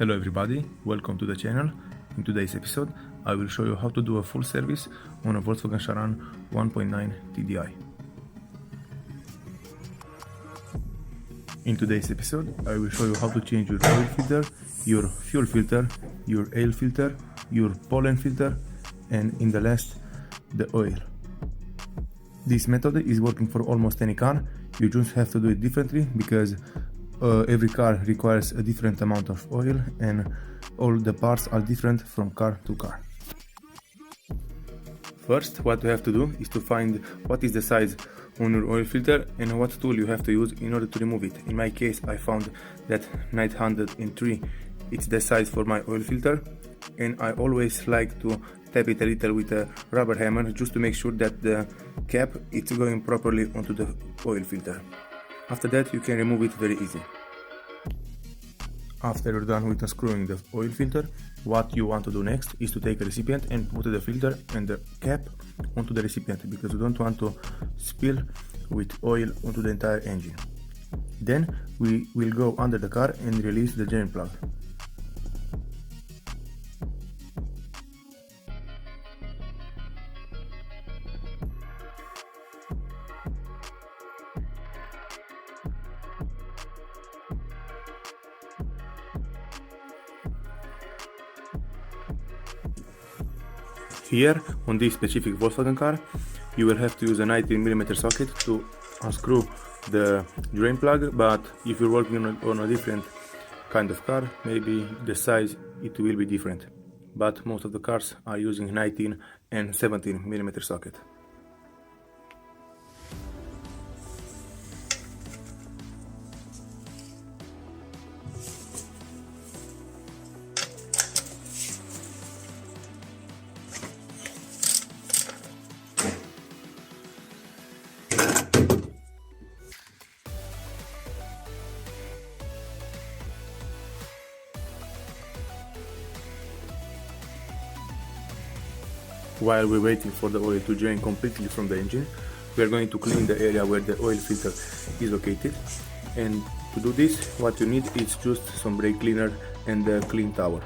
Hello everybody, welcome to the channel. In today's episode, I will show you how to do a full service on a Volkswagen Charan 1.9 TDI. In today's episode, I will show you how to change your oil filter, your fuel filter, your air filter, your pollen filter, and in the last, the oil. This method is working for almost any car. You just have to do it differently because every car requires a different amount of oil and all the parts are different from car to car. First, what you have to do is to find what is the size on your oil filter and what tool you have to use in order to remove it. In my case, I found that 903 it's the size for my oil filter, and I always like to tap it a little with a rubber hammer just to make sure that the cap is going properly onto the oil filter. After that, you can remove it very easy. After you're done with unscrewing the oil filter, what you want to do next is to take a recipient and put the filter and the cap onto the recipient, because you don't want to spill with oil onto the entire engine. Then we will go under the car and release the drain plug. Here, on this specific Volkswagen car, you will have to use a 19mm socket to unscrew the drain plug, but if you're working on a different kind of car, maybe the size it will be different. But most of the cars are using 19 and 17mm socket. While we're waiting for the oil to drain completely from the engine, we are going to clean the area where the oil filter is located. And to do this, what you need is just some brake cleaner and a clean towel.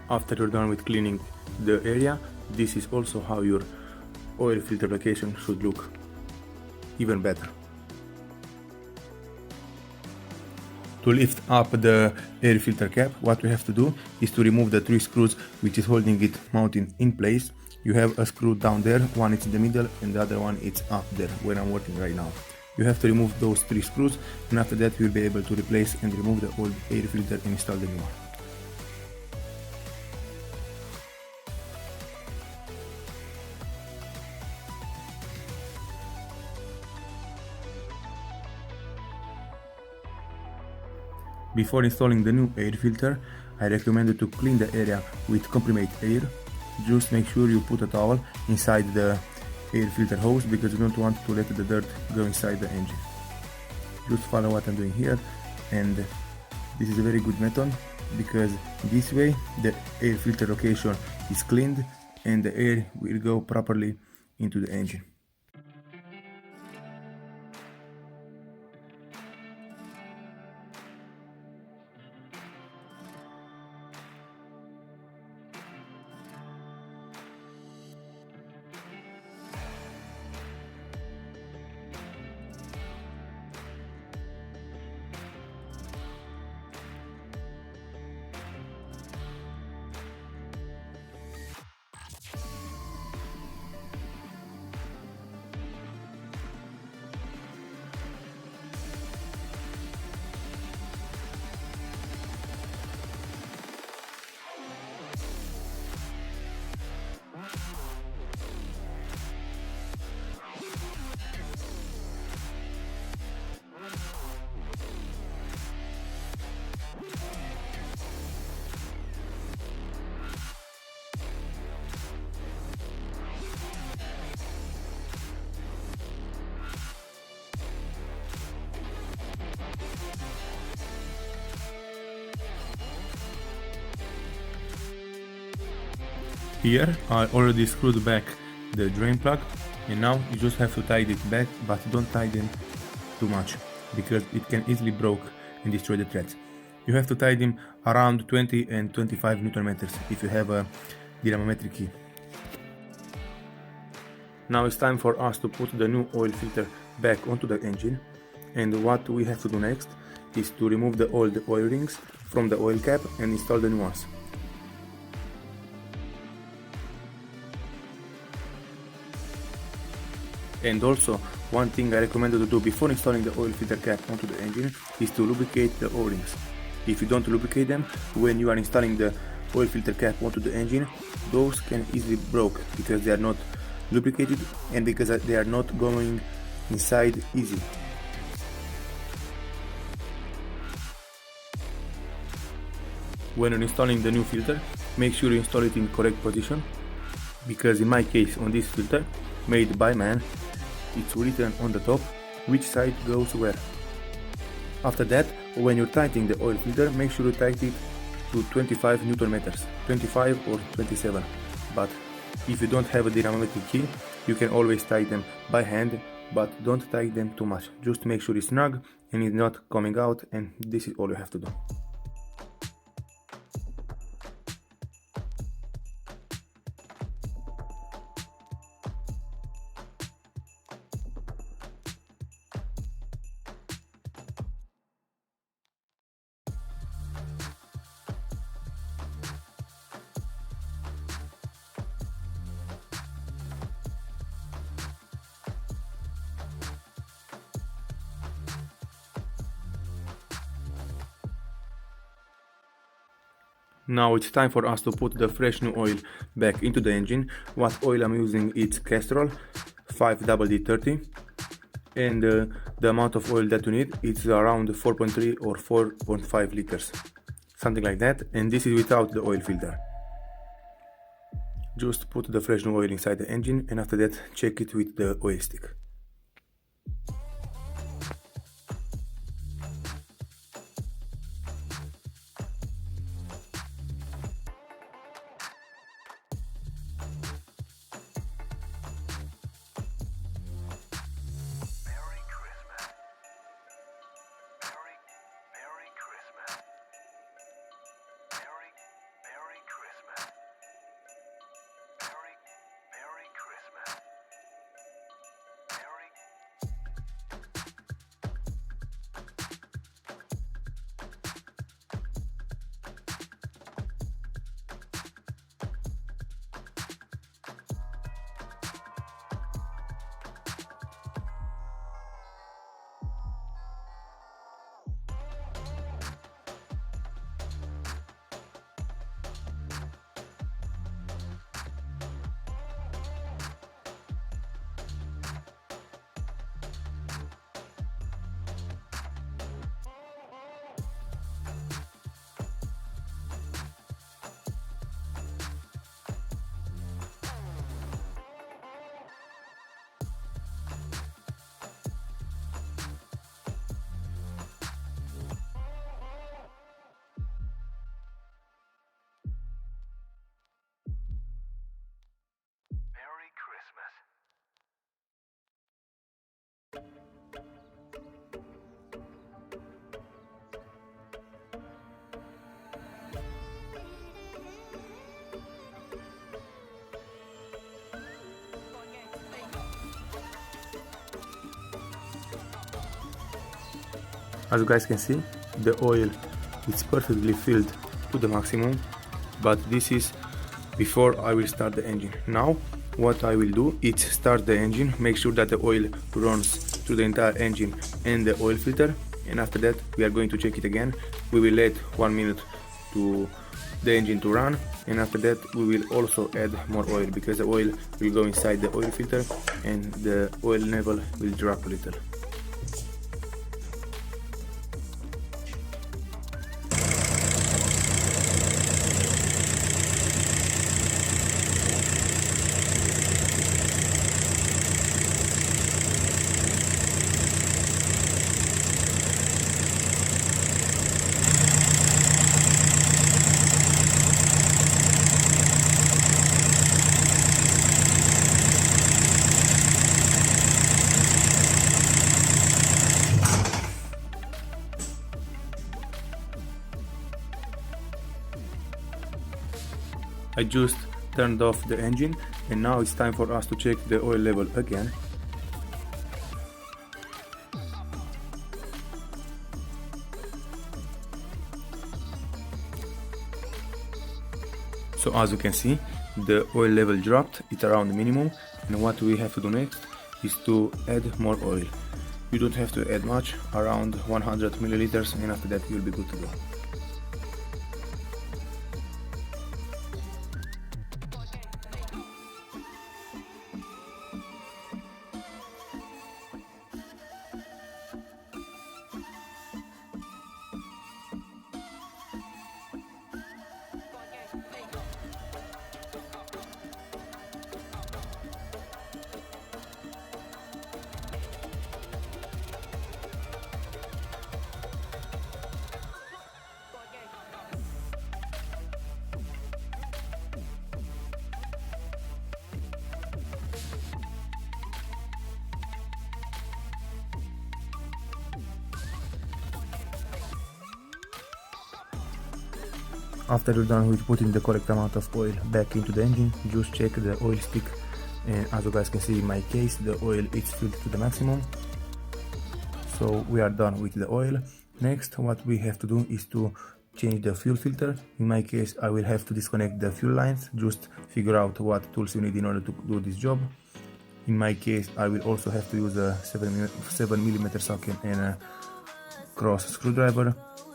After you're done with cleaning the area, this is also how your oil filter location should look, even better. To lift up the air filter cap, what we have to do is to remove the 3 screws which is holding it mounted in place. You have a screw down there, one is in the middle and the other one is up there where I'm working right now. You have to remove those 3 screws, and after that you'll be able to replace and remove the old air filter and install the new one. Before installing the new air filter, I recommend you to clean the area with comprimate air. Just make sure you put a towel inside the air filter hose because you don't want to let the dirt go inside the engine. Just follow what I'm doing here, and this is a very good method because this way the air filter location is cleaned and the air will go properly into the engine. Here I already screwed back the drain plug, and now you just have to tighten it back, but don't tighten too much because it can easily break and destroy the threads. You have to tighten around 20 and 25 Newton meters if you have a dynamometric key. Now it's time for us to put the new oil filter back onto the engine, and what we have to do next is to remove the old oil rings from the oil cap and install the new ones. And also, one thing I recommend you to do before installing the oil filter cap onto the engine is to lubricate the O-rings. If you don't lubricate them when you are installing the oil filter cap onto the engine, those can easily break because they are not lubricated and because they are not going inside easy. When you're installing the new filter, make sure you install it in correct position, because in my case on this filter, made by man, it's written on the top which side goes where. After that, when you're tightening the oil filter, make sure you tighten it to 25 Newton meters, 25 or 27. But if you don't have a dynamometric key, you can always tighten them by hand, but don't tighten them too much. Just make sure it's snug and it's not coming out, and this is all you have to do. Now it's time for us to put the fresh new oil back into the engine. What oil I'm using is Castrol 5DD30, and the amount of oil that you need is around 4.3 or 4.5 liters, something like that, and this is without the oil filter. Just put the fresh new oil inside the engine, and after that check it with the oil stick. As you guys can see, the oil is perfectly filled to the maximum, but this is before I will start the engine. Now what I will do is start the engine, make sure that the oil runs through the entire engine and the oil filter, and after that we are going to check it again. We will let 1 minute to the engine to run, and after that we will also add more oil, because the oil will go inside the oil filter and the oil level will drop a little. I just turned off the engine and now it's time for us to check the oil level again. So as you can see, the oil level dropped, it's around the minimum, and what we have to do next is to add more oil. You don't have to add much, around 100 milliliters, and after that you'll be good to go. After you're done with putting the correct amount of oil back into the engine, just check the oil stick, and as you guys can see in my case, the oil is filled to the maximum. So we are done with the oil. Next, what we have to do is to change the fuel filter. In my case, I will have to disconnect the fuel lines, just figure out what tools you need in order to do this job. In my case, I will also have to use a 7mm socket and a cross screwdriver.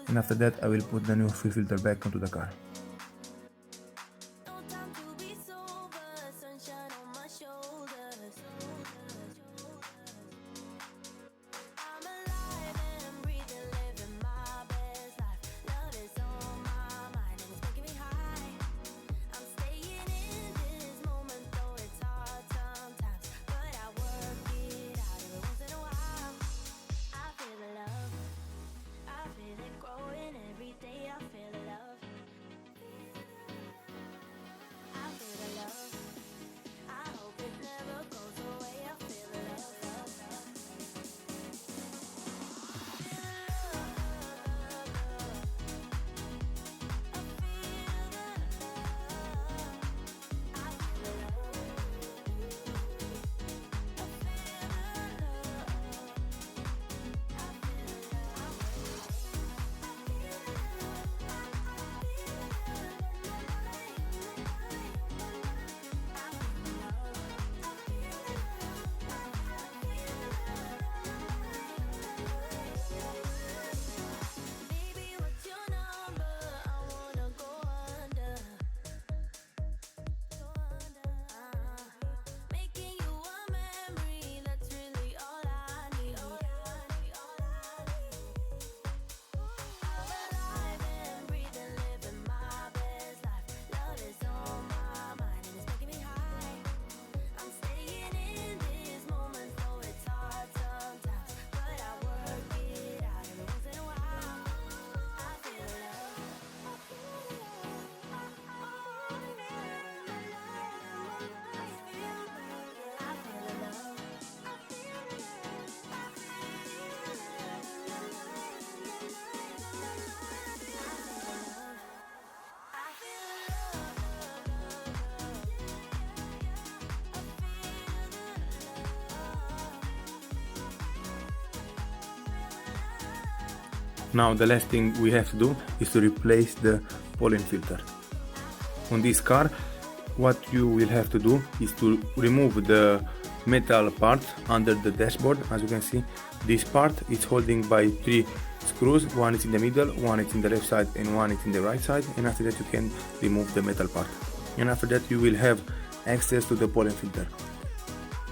And after that I will put the new fuel filter back onto the car. Now the last thing we have to do is to replace the pollen filter. On this car, what you will have to do is to remove the metal part under the dashboard. As you can see, this part is holding by 3 screws, one is in the middle, one is in the left side and one is in the right side, and after that you can remove the metal part. And after that you will have access to the pollen filter.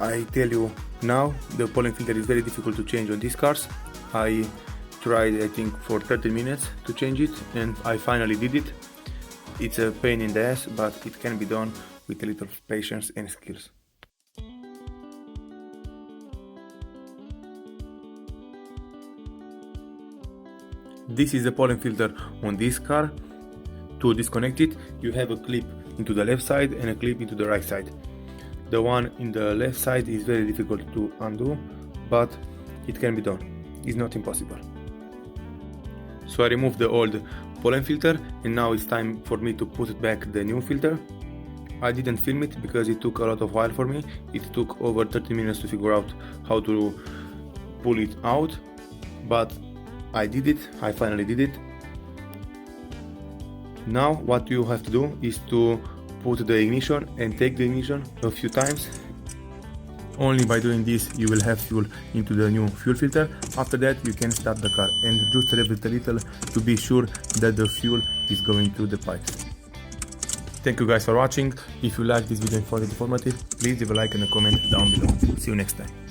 I tell you now, the pollen filter is very difficult to change on these cars. I tried I think for 30 minutes to change it and I finally did it. It's a pain in the ass, but it can be done with a little patience and skills. This is the pollen filter on this car. To disconnect it, you have a clip into the left side and a clip into the right side. The one in the left side is very difficult to undo, but it can be done. It's not impossible. So I removed the old pollen filter and now it's time for me to put back the new filter. I didn't film it because it took a lot of while for me. It took over 30 minutes to figure out how to pull it out, but I did it. I finally did it. Now what you have to do is to put the ignition and take the ignition a few times. Only by doing this you will have fuel into the new fuel filter. After that you can start the car and just rev it a little to be sure that the fuel is going through the pipes. Thank you guys for watching. If you like this video and found it informative, please leave a like and a comment down below. See you next time.